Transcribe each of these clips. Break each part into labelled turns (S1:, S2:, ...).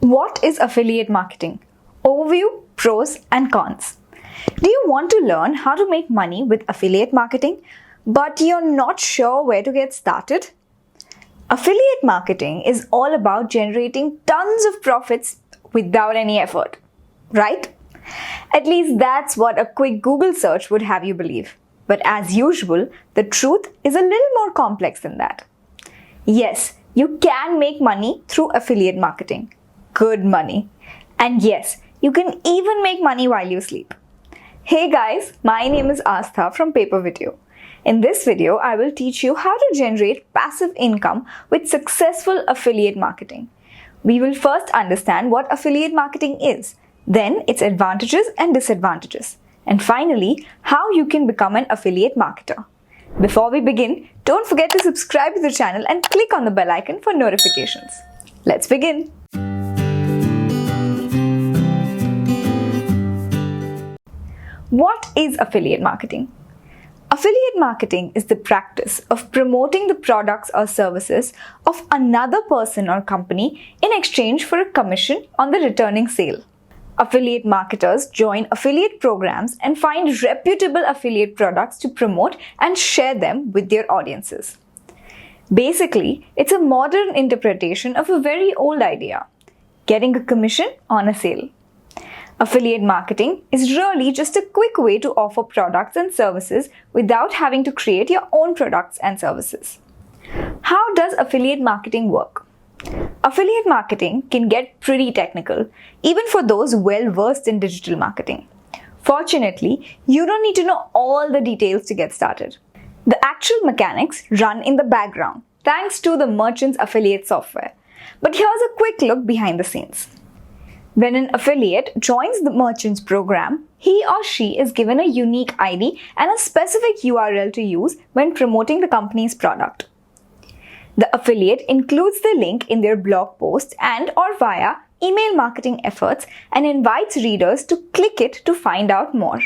S1: What is affiliate marketing? Overview, pros and cons. Do you want to learn how to make money with affiliate marketing, but you're not sure where to get started? Affiliate marketing is all about generating tons of profits without any effort, right? At least that's what a quick Google search would have you believe. But as usual, the truth is a little more complex than that. Yes, you can make money through affiliate marketing. Good money. And yes, you can even make money while you sleep. Hey guys, my name is Astha from PaperVideo. In this video, I will teach you how to generate passive income with successful affiliate marketing. We will first understand what affiliate marketing is, then its advantages and disadvantages, and finally, how you can become an affiliate marketer. Before we begin, don't forget to subscribe to the channel and click on the bell icon for notifications. Let's begin. What is affiliate marketing? Affiliate marketing is the practice of promoting the products or services of another person or company in exchange for a commission on the returning sale. Affiliate marketers join affiliate programs and find reputable affiliate products to promote and share them with their audiences. Basically, it's a modern interpretation of a very old idea: getting a commission on a sale. Affiliate marketing is really just a quick way to offer products and services without having to create your own products and services. How does affiliate marketing work? Affiliate marketing can get pretty technical, even for those well-versed in digital marketing. Fortunately, you don't need to know all the details to get started. The actual mechanics run in the background, thanks to the merchant's affiliate software. But here's a quick look behind the scenes. When an affiliate joins the merchant's program, he or she is given a unique ID and a specific URL to use when promoting the company's product. The affiliate includes the link in their blog post and or via email marketing efforts and invites readers to click it to find out more.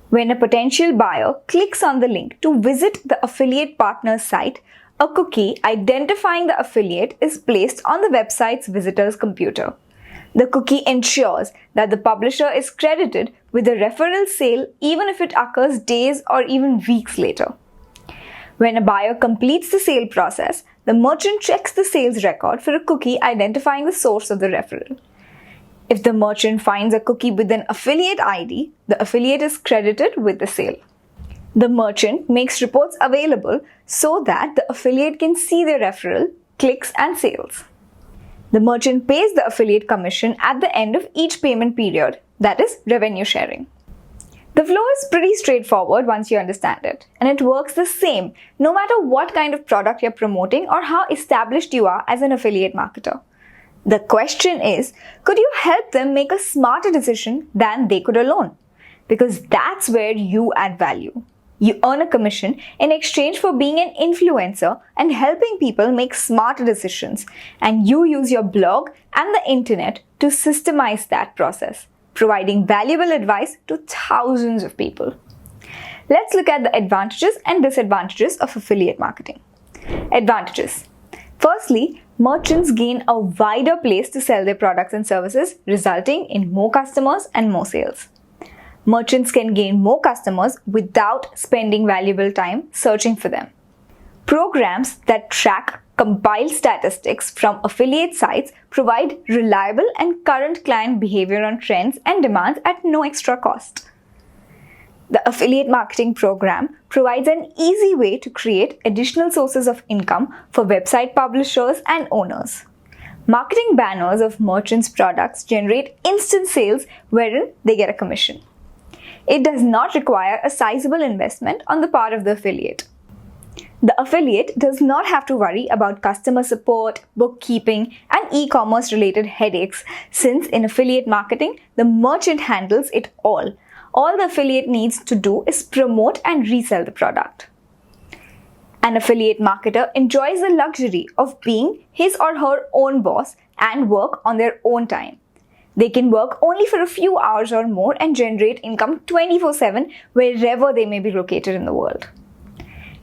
S1: When a potential buyer clicks on the link to visit the affiliate partner's site, a cookie identifying the affiliate is placed on the website's visitor's computer. The cookie ensures that the publisher is credited with a referral sale even if it occurs days or even weeks later. When a buyer completes the sale process, the merchant checks the sales record for a cookie identifying the source of the referral. If the merchant finds a cookie with an affiliate ID, the affiliate is credited with the sale. The merchant makes reports available so that the affiliate can see the referral, clicks, and sales. The merchant pays the affiliate commission at the end of each payment period, that is, revenue sharing. The flow is pretty straightforward once you understand it, and it works the same no matter what kind of product you're promoting or how established you are as an affiliate marketer. The question is, could you help them make a smarter decision than they could alone? Because that's where you add value. You earn a commission in exchange for being an influencer and helping people make smarter decisions, and you use your blog and the internet to systemize that process, providing valuable advice to thousands of people. Let's look at the advantages and disadvantages of affiliate marketing. Advantages. Firstly, merchants gain a wider place to sell their products and services, resulting in more customers and more sales. Merchants can gain more customers without spending valuable time searching for them. Programs that track compiled statistics from affiliate sites provide reliable and current client behavior on trends and demands at no extra cost. The affiliate marketing program provides an easy way to create additional sources of income for website publishers and owners. Marketing banners of merchants' products generate instant sales wherein they get a commission. It does not require a sizable investment on the part of the affiliate. The affiliate does not have to worry about customer support, bookkeeping, and e-commerce related headaches, since in affiliate marketing, the merchant handles it all. All the affiliate needs to do is promote and resell the product. An affiliate marketer enjoys the luxury of being his or her own boss and work on their own time. They can work only for a few hours or more and generate income 24/7 wherever they may be located in the world.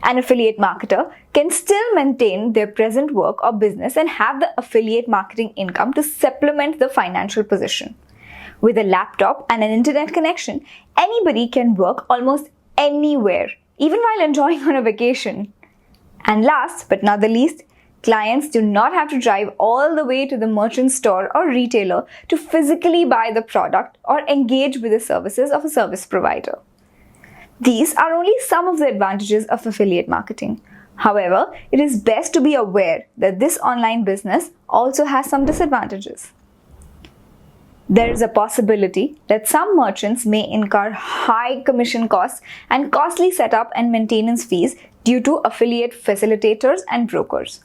S1: An affiliate marketer can still maintain their present work or business and have the affiliate marketing income to supplement the financial position. With a laptop and an internet connection, anybody can work almost anywhere, even while enjoying on a vacation. And last but not the least, clients do not have to drive all the way to the merchant store or retailer to physically buy the product or engage with the services of a service provider. These are only some of the advantages of affiliate marketing. However, it is best to be aware that this online business also has some disadvantages. There is a possibility that some merchants may incur high commission costs and costly setup and maintenance fees due to affiliate facilitators and brokers.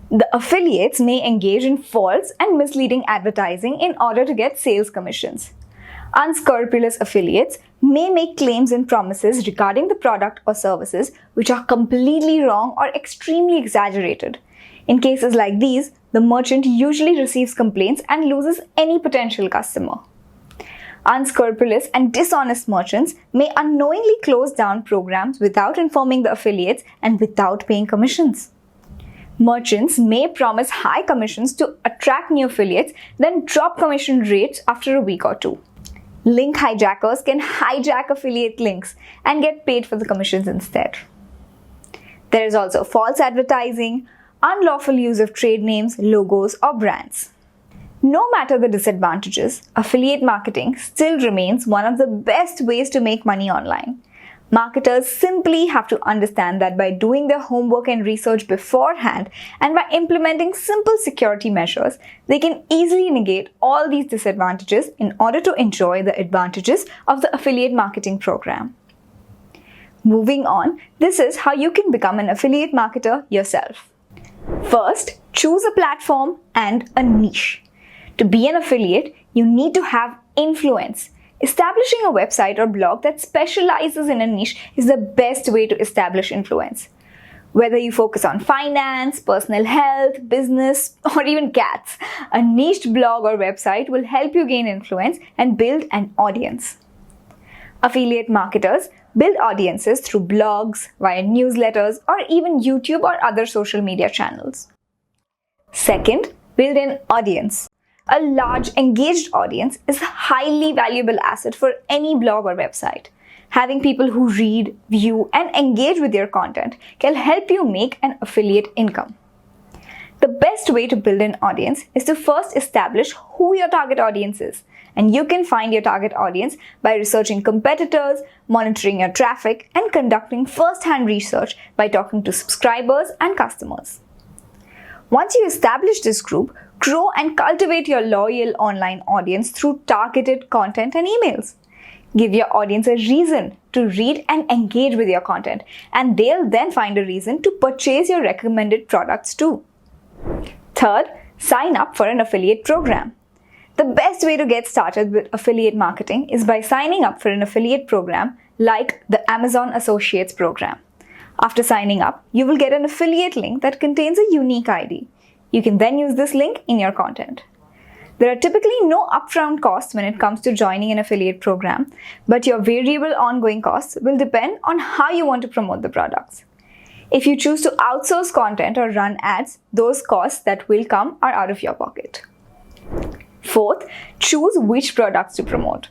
S1: The affiliates may engage in false and misleading advertising in order to get sales commissions. Unscrupulous affiliates may make claims and promises regarding the product or services which are completely wrong or extremely exaggerated. In cases like these, the merchant usually receives complaints and loses any potential customer. Unscrupulous and dishonest merchants may unknowingly close down programs without informing the affiliates and without paying commissions. Merchants may promise high commissions to attract new affiliates, then drop commission rates after a week or two. Link hijackers can hijack affiliate links and get paid for the commissions instead. There is also false advertising, unlawful use of trade names, logos, or brands. No matter the disadvantages, affiliate marketing still remains one of the best ways to make money online. Marketers simply have to understand that by doing their homework and research beforehand and by implementing simple security measures, they can easily negate all these disadvantages in order to enjoy the advantages of the affiliate marketing program. Moving on, this is how you can become an affiliate marketer yourself. First, choose a platform and a niche. To be an affiliate, you need to have influence. Establishing a website or blog that specializes in a niche is the best way to establish influence. Whether you focus on finance, personal health, business, or even cats, a niched blog or website will help you gain influence and build an audience. Affiliate marketers build audiences through blogs, via newsletters, or even YouTube or other social media channels. Second, build an audience. A large, engaged audience is a highly valuable asset for any blog or website. Having people who read, view, and engage with your content can help you make an affiliate income. The best way to build an audience is to first establish who your target audience is. And you can find your target audience by researching competitors, monitoring your traffic, and conducting first-hand research by talking to subscribers and customers. Once you establish this group, grow and cultivate your loyal online audience through targeted content and emails. Give your audience a reason to read and engage with your content, and they'll then find a reason to purchase your recommended products too. Third, sign up for an affiliate program. The best way to get started with affiliate marketing is by signing up for an affiliate program like the Amazon Associates program. After signing up, you will get an affiliate link that contains a unique ID. You can then use this link in your content. There are typically no upfront costs when it comes to joining an affiliate program, but your variable ongoing costs will depend on how you want to promote the products. If you choose to outsource content or run ads, those costs that will come are out of your pocket. Fourth, choose which products to promote.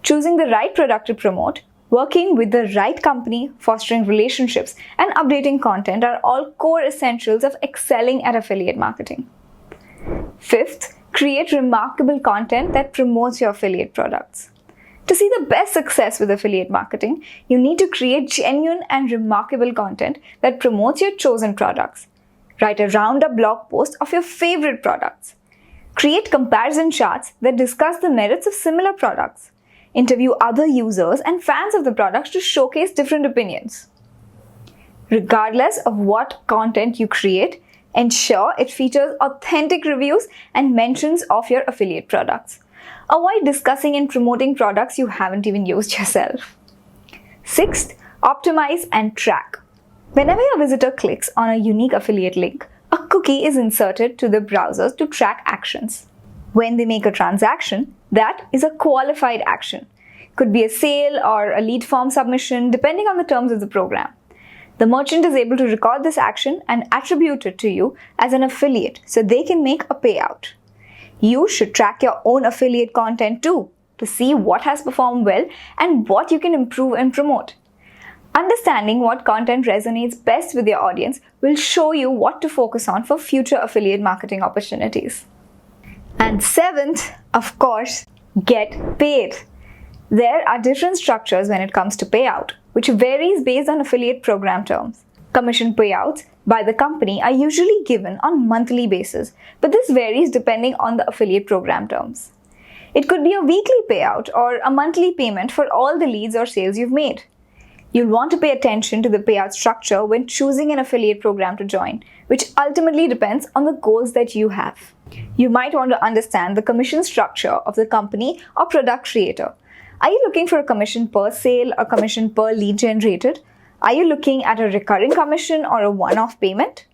S1: Choosing the right product to promote, working with the right company, fostering relationships, and updating content are all core essentials of excelling at affiliate marketing. Fifth, create remarkable content that promotes your affiliate products. To see the best success with affiliate marketing, you need to create genuine and remarkable content that promotes your chosen products. Write a round-up blog post of your favorite products. Create comparison charts that discuss the merits of similar products. Interview other users and fans of the products to showcase different opinions. Regardless of what content you create, ensure it features authentic reviews and mentions of your affiliate products. Avoid discussing and promoting products you haven't even used yourself. Sixth, optimize and track. Whenever your visitor clicks on a unique affiliate link, a cookie is inserted to the browser to track actions. When they make a transaction, that is a qualified action. Could be a sale or a lead form submission, depending on the terms of the program. The merchant is able to record this action and attribute it to you as an affiliate so they can make a payout. You should track your own affiliate content too to see what has performed well and what you can improve and promote. Understanding what content resonates best with your audience will show you what to focus on for future affiliate marketing opportunities. And seventh, of course, get paid. There are different structures when it comes to payout, which varies based on affiliate program terms. Commission payouts by the company are usually given on monthly basis, but this varies depending on the affiliate program terms. It could be a weekly payout or a monthly payment for all the leads or sales you've made. You'll want to pay attention to the payout structure when choosing an affiliate program to join, which ultimately depends on the goals that you have. You might want to understand the commission structure of the company or product creator. Are you looking for a commission per sale or commission per lead generated? Are you looking at a recurring commission or a one-off payment?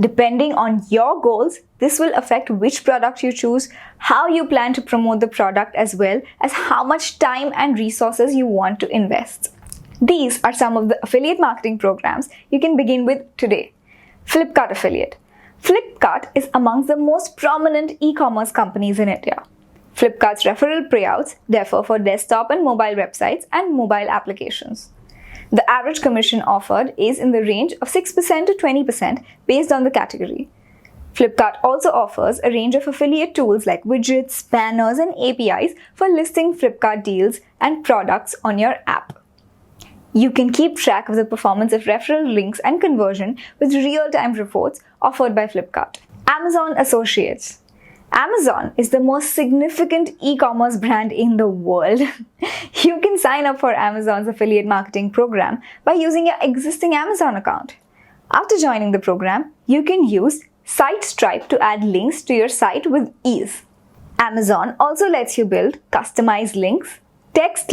S1: Depending on your goals, this will affect which product you choose, how you plan to promote the product, as well as how much time and resources you want to invest. These are some of the affiliate marketing programs you can begin with today. Flipkart Affiliate. Flipkart is amongst the most prominent e-commerce companies in India. Flipkart's referral payouts differ for desktop and mobile websites and mobile applications. The average commission offered is in the range of 6% to 20% based on the category. Flipkart also offers a range of affiliate tools like widgets, banners, and APIs for listing Flipkart deals and products on your app. You can keep track of the performance of referral links and conversion with real-time reports offered by Flipkart. Amazon Associates. Amazon is the most significant e-commerce brand in the world. You can sign up for Amazon's affiliate marketing program by using your existing Amazon account. After joining the program, you can use SiteStripe to add links to your site with ease. Amazon also lets you build customized links, text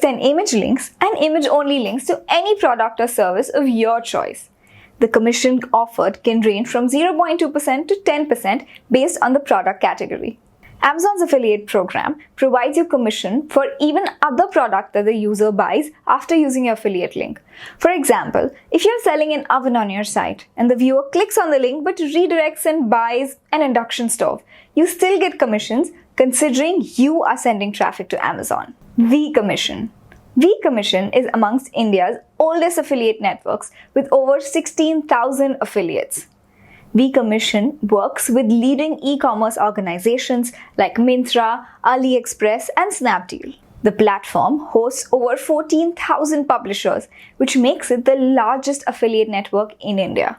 S1: and image links, and image-only links to any product or service of your choice. The commission offered can range from 0.2% to 10% based on the product category. Amazon's affiliate program provides you commission for even other products that the user buys after using your affiliate link. For example, if you're selling an oven on your site and the viewer clicks on the link but redirects and buys an induction stove, you still get commissions considering you are sending traffic to Amazon. VCommission. VCommission is amongst India's oldest affiliate networks with over 16,000 affiliates. VCommission works with leading e-commerce organizations like Myntra, AliExpress, and Snapdeal. The platform hosts over 14,000 publishers, which makes it the largest affiliate network in India.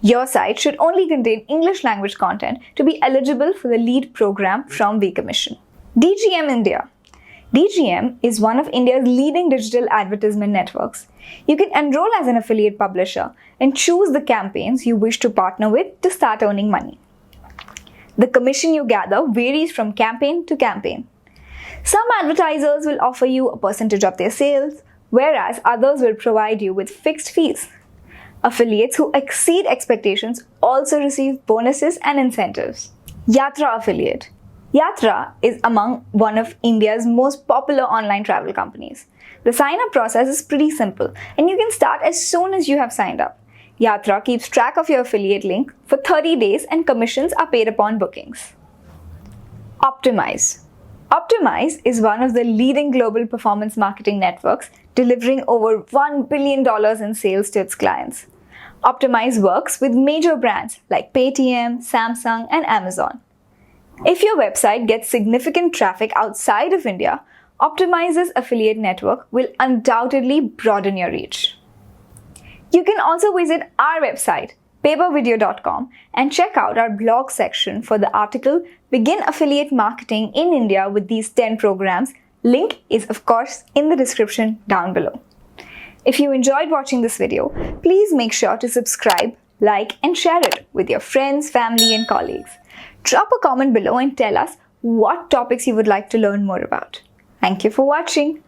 S1: Your site should only contain English language content to be eligible for the lead program from VCommission. DGM India. DGM is one of India's leading digital advertisement networks. You can enroll as an affiliate publisher and choose the campaigns you wish to partner with to start earning money. The commission you gather varies from campaign to campaign. Some advertisers will offer you a percentage of their sales, whereas others will provide you with fixed fees. Affiliates who exceed expectations also receive bonuses and incentives. Yatra Affiliate. Yatra is among one of India's most popular online travel companies. The sign-up process is pretty simple and you can start as soon as you have signed up. Yatra keeps track of your affiliate link for 30 days and commissions are paid upon bookings. Optimize. Optimize is one of the leading global performance marketing networks, delivering over $1 billion in sales to its clients. Optimize works with major brands like Paytm, Samsung, and Amazon. If your website gets significant traffic outside of India, Optimize's affiliate network will undoubtedly broaden your reach. You can also visit our website, PaperVideo.com, and check out our blog section for the article Begin Affiliate Marketing in India with these 10 programs. Link is of course in the description down below. If you enjoyed watching this video, please make sure to subscribe, like, and share it with your friends, family, and colleagues. Drop a comment below and tell us what topics you would like to learn more about. Thank you for watching.